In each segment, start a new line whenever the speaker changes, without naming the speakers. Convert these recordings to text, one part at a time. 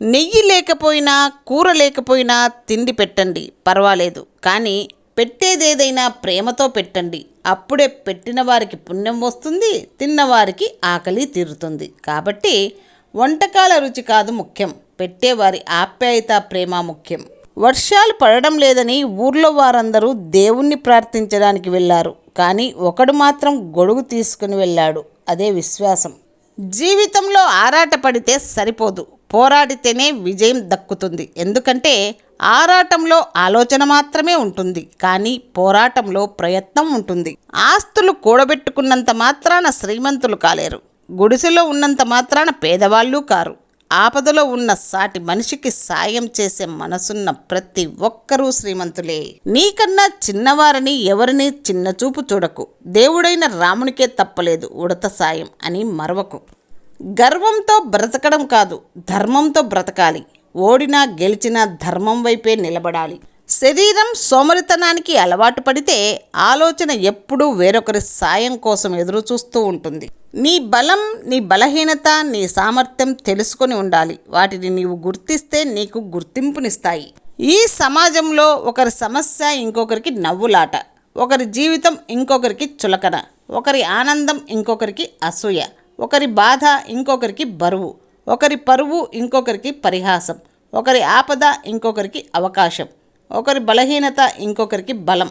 నెయ్యి లేకపోయినా కూర లేకపోయినా తిండి పెట్టండి, పర్వాలేదు. కానీ పెట్టేదేదైనా ప్రేమతో పెట్టండి. అప్పుడే పెట్టిన వారికి పుణ్యం వస్తుంది, తిన్నవారికి ఆకలి తీరుతుంది. కాబట్టి వంటకాల రుచి కాదు ముఖ్యం, పెట్టేవారి ఆప్యాయత ప్రేమ ముఖ్యం. వర్షాలు పడడం లేదని ఊర్లో వారందరూ దేవుణ్ణి ప్రార్థించడానికి వెళ్ళారు. కానీ ఒకడు మాత్రం గొడుగు తీసుకుని వెళ్ళాడు. అదే విశ్వాసం. జీవితంలో ఆరాటపడితే సరిపోదు, పోరాడితేనే విజయం దక్కుతుంది. ఎందుకంటే ఆరాటంలో ఆలోచన మాత్రమే ఉంటుంది, కానీ పోరాటంలో ప్రయత్నం ఉంటుంది. ఆస్తులు కూడబెట్టుకున్నంత మాత్రాన శ్రీమంతులు కాలేరు, గుడిసెలో ఉన్నంత మాత్రాన పేదవాళ్ళు కారు. ఆపదలో ఉన్న సాటి మనిషికి సాయం చేసే మనసున్న ప్రతి ఒక్కరూ శ్రీమంతులే. నీకన్నా చిన్నవారని ఎవరిని చిన్నచూపు చూడకు. దేవుడైన రామునికే తప్పలేదు ఉడత సాయం అని మరవకు. గర్వంతో బ్రతకడం కాదు, ధర్మంతో బ్రతకాలి. ఓడినా గెలిచినా ధర్మం వైపే నిలబడాలి. శరీరం సోమరితనానికి అలవాటు పడితే ఆలోచన ఎప్పుడూ వేరొకరి సాయం కోసం ఎదురు చూస్తూ ఉంటుంది. నీ బలం, నీ బలహీనత, నీ సామర్థ్యం తెలుసుకొని ఉండాలి. వాటిని నీవు గుర్తిస్తే నీకు గుర్తింపునిస్తాయి. ఈ సమాజంలో ఒకరి సమస్య ఇంకొకరికి నవ్వులాట, ఒకరి జీవితం ఇంకొకరికి చులకన, ఒకరి ఆనందం ఇంకొకరికి అసూయ, ఒకరి బాధ ఇంకొకరికి బరువు, ఒకరి పరువు ఇంకొకరికి పరిహాసం, ఒకరి ఆపద ఇంకొకరికి అవకాశం, ఒకరి బలహీనత ఇంకొకరికి బలం.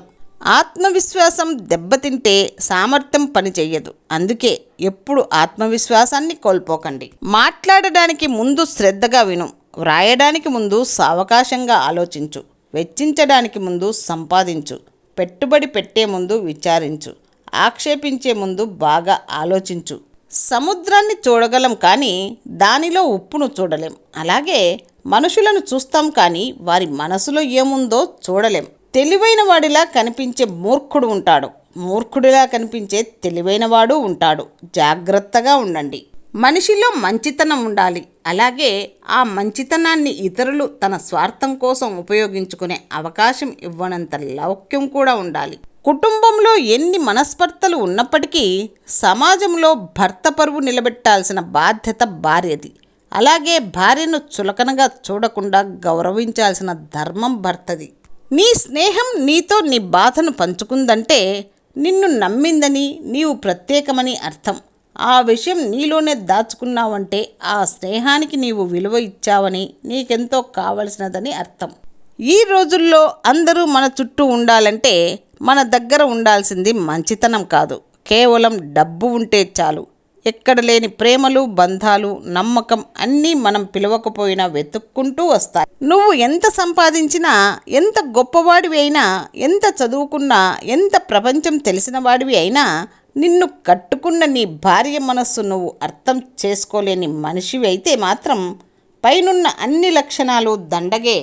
ఆత్మవిశ్వాసం దెబ్బతింటే సామర్థ్యం పనిచెయ్యదు. అందుకే ఎప్పుడు ఆత్మవిశ్వాసాన్ని కోల్పోకండి. మాట్లాడడానికి ముందు శ్రద్ధగా విను, వ్రాయడానికి ముందు సావకాశంగా ఆలోచించు, వెచ్చించడానికి ముందు సంపాదించు, పెట్టుబడి పెట్టే ముందు విచారించు, ఆక్షేపించే ముందు బాగా ఆలోచించు. సముద్రాన్ని చూడగలం కానీ దానిలో ఉప్పును చూడలేం. అలాగే మనుషులను చూస్తాం కానీ వారి మనసులో ఏముందో చూడలేం. తెలివైన వాడిలా కనిపించే మూర్ఖుడు ఉంటాడు, మూర్ఖుడిలా కనిపించే తెలివైనవాడు ఉంటాడు. జాగ్రత్తగా ఉండండి. మనిషిలో మంచితనం ఉండాలి. అలాగే ఆ మంచితనాన్ని ఇతరులు తన స్వార్థం కోసం ఉపయోగించుకునే అవకాశం ఇవ్వనంత లౌక్యం కూడా ఉండాలి. కుటుంబంలో ఎన్ని మనస్పర్ధలు ఉన్నప్పటికీ సమాజంలో భర్త పరువు నిలబెట్టాల్సిన బాధ్యత భార్యది. అలాగే భార్యను చులకనగా చూడకుండా గౌరవించాల్సిన ధర్మం భర్తది. నీ స్నేహం నీతో నీ బాధను పంచుకుందంటే నిన్ను నమ్మిందని, నీవు ప్రత్యేకమని అర్థం. ఆ విషయం నీలోనే దాచుకున్నావంటే ఆ స్నేహానికి నీవు విలువ ఇచ్చావని, నీకెంతో కావలసినదని అర్థం. ఈ రోజుల్లో అందరూ మన చుట్టూ ఉండాలంటే మన దగ్గర ఉండాల్సింది మంచితనం కాదు, కేవలం డబ్బు ఉంటే చాలు. ఎక్కడ లేని ప్రేమలు, బంధాలు, నమ్మకం అన్నీ మనం పిలవకపోయినా వెతుక్కుంటూ వస్తాయి. నువ్వు ఎంత సంపాదించినా, ఎంత గొప్పవాడివి అయినా, ఎంత చదువుకున్నా, ఎంత ప్రపంచం తెలిసిన వాడివి అయినా, నిన్ను కట్టుకున్న నీ భార్య మనస్సు నువ్వు అర్థం చేసుకోలేని మనిషివి అయితే మాత్రం పైనున్న అన్ని లక్షణాలు దండగే.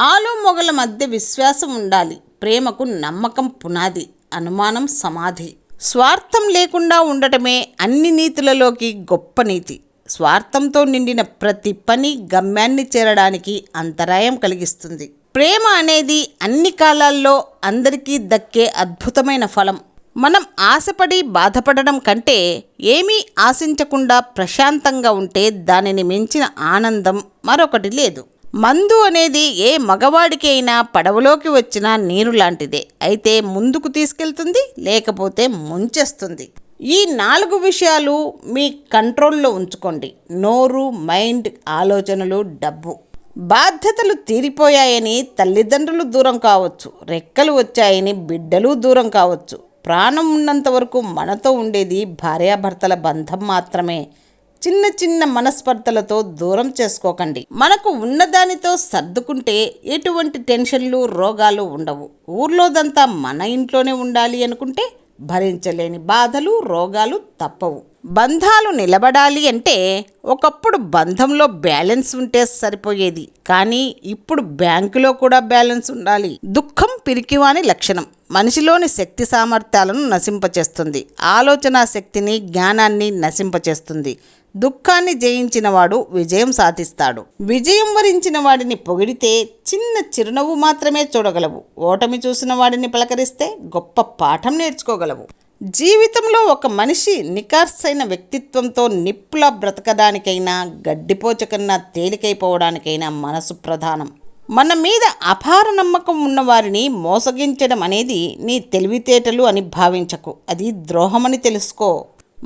ఆలు మొగల మధ్య విశ్వాసం ఉండాలి. ప్రేమకు నమ్మకం పునాది, అనుమానం సమాధి. స్వార్థం లేకుండా ఉండటమే అన్ని నీతులలోకి గొప్ప నీతి. స్వార్థంతో నిండిన ప్రతి పని గమ్యాన్ని చేరడానికి అంతరాయం కలిగిస్తుంది. ప్రేమ అనేది అన్ని కాలాల్లో అందరికీ దక్కే అద్భుతమైన ఫలం. మనం ఆశపడి బాధపడడం కంటే ఏమీ ఆశించకుండా ప్రశాంతంగా ఉంటే దానిని మించిన ఆనందం మరొకటి లేదు. మందు అనేది ఏ మగవాడికి అయినా పడవలోకి వచ్చిన నీరు లాంటిదే. అయితే ముందుకు తీసుకెళ్తుంది, లేకపోతే ముంచేస్తుంది. ఈ 4 విషయాలు మీ కంట్రోల్లో ఉంచుకోండి: నోరు, మైండ్, ఆలోచనలు, డబ్బు. బాధ్యతలు తీరిపోయాయని తల్లిదండ్రులు దూరం కావచ్చు, రెక్కలు వచ్చాయని బిడ్డలు దూరం కావచ్చు. ప్రాణం ఉన్నంత వరకు మనతో ఉండేది భార్యాభర్తల బంధం మాత్రమే. చిన్న చిన్న మనస్పర్ధలతో దూరం చేసుకోకండి. మనకు ఉన్నదానితో సర్దుకుంటే ఎటువంటి టెన్షన్లు, రోగాలు ఉండవు. ఊర్లోదంతా మన ఇంట్లోనే ఉండాలి అనుకుంటే భరించలేని బాధలు, రోగాలు తప్పవు. బంధాలు నిలబడాలి అంటే ఒకప్పుడు బంధంలో బ్యాలెన్స్ ఉంటే సరిపోయేది, కానీ ఇప్పుడు బ్యాంకులో కూడా బ్యాలెన్స్ ఉండాలి. దుఃఖం పిరికివాని లక్షణం. మనిషిలోని శక్తి సామర్థ్యాలను నశింపచేస్తుంది. ఆలోచన శక్తిని, జ్ఞానాన్ని నశింపచేస్తుంది. దుఃఖాన్ని జయించినవాడు విజయం సాధిస్తాడు. విజయం వరించిన వాడిని పొగిడితే చిన్న చిరునవ్వు మాత్రమే చూడగలవు. ఓటమి చూసిన వాడిని పలకరిస్తే గొప్ప పాఠం నేర్చుకోగలవు. జీవితంలో ఒక మనిషి నికార్సైన వ్యక్తిత్వంతో నిప్పులా బ్రతకడానికైనా గడ్డిపోచ కన్నా తేలికైపోవడానికైనా మనసు ప్రధానం. మన మీద అపార నమ్మకం ఉన్నవారిని మోసగించడం అనేది నీ తెలివితేటలు అని భావించకు, అది ద్రోహమని తెలుసుకో.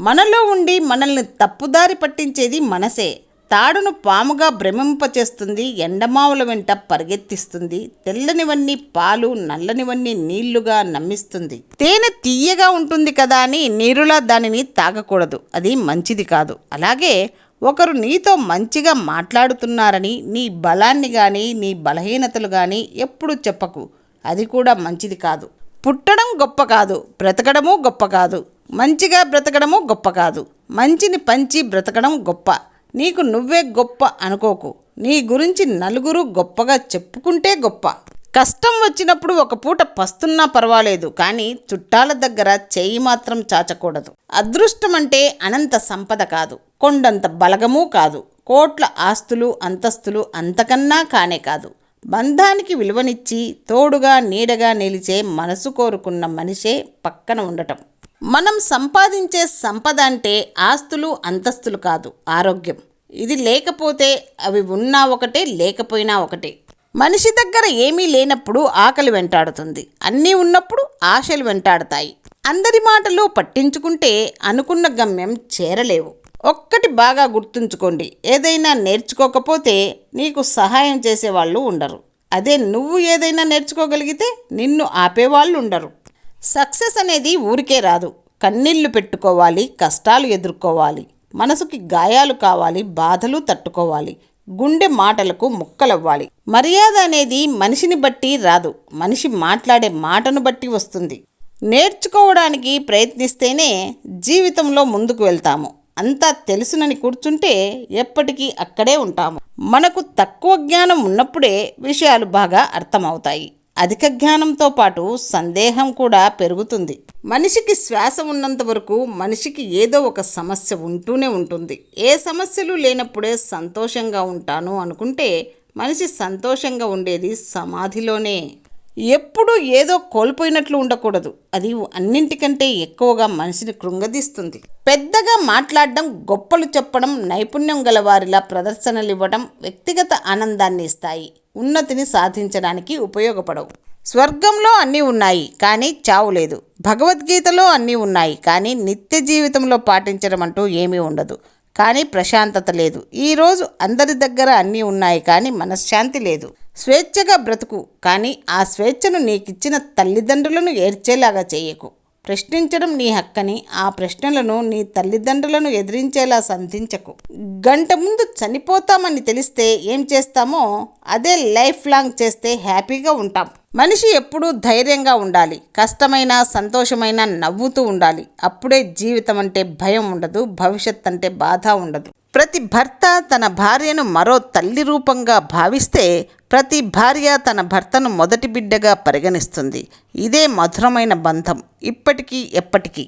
మనలో ఉండి మనల్ని తప్పుదారి పట్టించేది మనసే. తాడును పాముగా భ్రమింపచేస్తుంది, ఎండమావుల వెంట పరిగెత్తిస్తుంది, తెల్లనివన్నీ పాలు నల్లనివన్నీ నీళ్లుగా నమ్మిస్తుంది. తేనె తీయగా ఉంటుంది కదా అని నీరులా దానిని తాగకూడదు, అది మంచిది కాదు. అలాగే ఒకరు నీతో మంచిగా మాట్లాడుతున్నారని నీ బలాన్ని కానీ నీ బలహీనతలు కానీ ఎప్పుడు చెప్పకు, అది కూడా మంచిది కాదు. పుట్టడం గొప్ప కాదు, బ్రతకడము గొప్ప కాదు. మంచిగా బ్రతకడము గొప్ప కాదు, మంచిని పంచి బ్రతకడం గొప్ప. నీకు నువ్వే గొప్ప అనుకోకు, నీ గురించి నలుగురు గొప్పగా చెప్పుకుంటే గొప్ప. కష్టం వచ్చినప్పుడు ఒక పూట పస్తున్నా పర్వాలేదు, కానీ చుట్టాల దగ్గర చేయి మాత్రం చాచకూడదు. అదృష్టం అంటే అనంత సంపద కాదు, కొండంత బలగమూ కాదు, కోట్ల ఆస్తులు అంతస్తులు అంతకన్నా కానే కాదు. బంధానికి విలువనిచ్చి తోడుగా నీడగా నిలిచే మనసు కోరుకున్న మనిషే పక్కన ఉండటం. మనం సంపాదించే సంపద అంటే ఆస్తులు అంతస్తులు కాదు, ఆరోగ్యం. ఇది లేకపోతే అవి ఉన్నా ఒకటే, లేకపోయినా ఒకటే. మనిషి దగ్గర ఏమీ లేనప్పుడు ఆకలి వెంటాడుతుంది, అన్నీ ఉన్నప్పుడు ఆశలు వెంటాడతాయి. అందరి మాటలు పట్టించుకుంటే అనుకున్న గమ్యం చేరలేవు. ఒక్కటి బాగా గుర్తుంచుకోండి, ఏదైనా నేర్చుకోకపోతే నీకు సహాయం చేసేవాళ్ళు ఉండరు. అదే నువ్వు ఏదైనా నేర్చుకోగలిగితే నిన్ను ఆపేవాళ్ళు ఉండరు. సక్సెస్ అనేది ఊరికే రాదు, కన్నీళ్లు పెట్టుకోవాలి, కష్టాలు ఎదుర్కోవాలి, మనసుకి గాయాలు కావాలి, బాధలు తట్టుకోవాలి, గుండె మాటలకు ముక్కలవ్వాలి. మర్యాద అనేది మనిషిని బట్టి రాదు, మనిషి మాట్లాడే మాటను బట్టి వస్తుంది. నేర్చుకోవడానికి ప్రయత్నిస్తేనే జీవితంలో ముందుకు వెళ్తాము. అంతా తెలుసునని కూర్చుంటే ఎప్పటికీ అక్కడే ఉంటాము. మనకు తక్కువ జ్ఞానం ఉన్నప్పుడే విషయాలు బాగా అర్థమవుతాయి. అధిక జ్ఞానంతో పాటు సందేహం కూడా పెరుగుతుంది. మనిషికి శ్వాస ఉన్నంత వరకు మనిషికి ఏదో ఒక సమస్య ఉంటూనే ఉంటుంది. ఏ సమస్యలు లేనప్పుడే సంతోషంగా ఉంటాను అనుకుంటే మనిషి సంతోషంగా ఉండేది సమాధిలోనే. ఎప్పుడు ఏదో కోల్పోయినట్లు ఉండకూడదు, అది అన్నింటికంటే ఎక్కువగా మనిషిని కృంగదీస్తుంది. పెద్దగా మాట్లాడడం, గొప్పలు చెప్పడం, నైపుణ్యం గలవారిలా ప్రదర్శనలు ఇవ్వడం వ్యక్తిగత ఆనందాన్ని ఇస్తాయి, ఉన్నతిని సాధించడానికి ఉపయోగపడవు. స్వర్గంలో అన్నీ ఉన్నాయి కానీ చావు లేదు, భగవద్గీతలో అన్నీ ఉన్నాయి కానీ నిత్య జీవితంలో పాటించడం అంటూ ఏమీ ఉండదు, కానీ ప్రశాంతత లేదు. ఈరోజు అందరి దగ్గర అన్నీ ఉన్నాయి కానీ మనశ్శాంతి లేదు. స్వేచ్ఛగా బ్రతుకు, కానీ ఆ స్వేచ్ఛను నీకిచ్చిన తల్లిదండ్రులను ఏడ్చేలాగా చేయకు. ప్రశ్నించడం నీ హక్కని ఆ ప్రశ్నలను నీ తల్లిదండ్రులను ఎదిరించేలా సంధించకు. గంట ముందు చనిపోతామని తెలిస్తే ఏం చేస్తామో అదే లైఫ్ లాంగ్ చేస్తే హ్యాపీగా ఉంటాం. మనిషి ఎప్పుడూ ధైర్యంగా ఉండాలి, కష్టమైన సంతోషమైన నవ్వుతూ ఉండాలి. అప్పుడే జీవితం అంటే భయం ఉండదు, భవిష్యత్ అంటే బాధ ఉండదు. ప్రతి భర్త తన భార్యను మరో తల్లి రూపంగా భావిస్తే ప్రతి భార్య తన భర్తను మొదటి బిడ్డగా పరిగణిస్తుంది. ఇదే మధురమైన బంధం, ఇప్పటికీ ఎప్పటికీ.